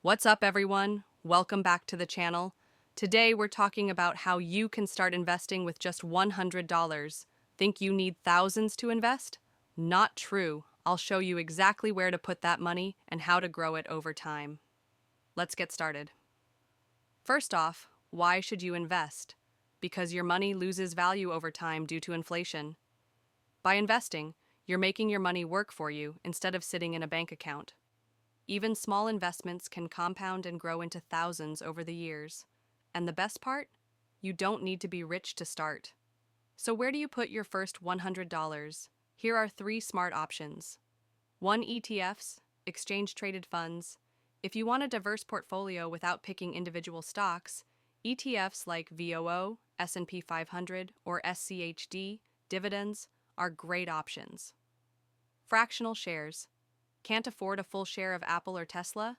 What's up, everyone? Welcome back to the channel. Today, we're talking about how you can start investing with just $100. Think you need thousands to invest? Not true. I'll show you exactly where to put that money and how to grow it over time. Let's get started. First off, why should you invest? Because your money loses value over time due to inflation. By investing, you're making your money work for you instead of sitting in a bank account. Even small investments can compound and grow into thousands over the years. And the best part? You don't need to be rich to start. So where do you put your first $100? Here are 3 smart options. 1. ETFs, exchange-traded funds. If you want a diverse portfolio without picking individual stocks, ETFs like VOO, S&P 500, or SCHD, dividends, are great options. Fractional shares. Can't afford a full share of Apple or Tesla?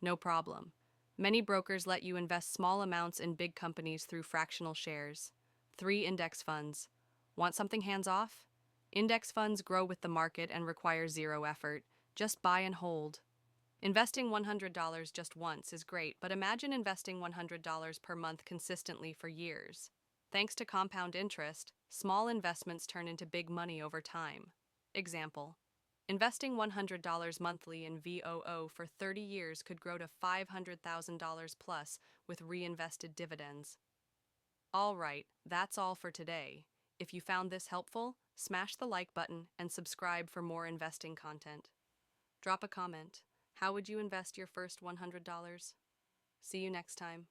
No problem. Many brokers let you invest small amounts in big companies through fractional shares. 3. Index funds. Want something hands-off? Index funds grow with the market and require zero effort. Just buy and hold. Investing $100 just once is great, but imagine investing $100 per month consistently for years. Thanks to compound interest, small investments turn into big money over time. Example. Investing $100 monthly in VOO for 30 years could grow to $500,000 plus with reinvested dividends. All right, that's all for today. If you found this helpful, smash the like button and subscribe for more investing content. Drop a comment. How would you invest your first $100? See you next time.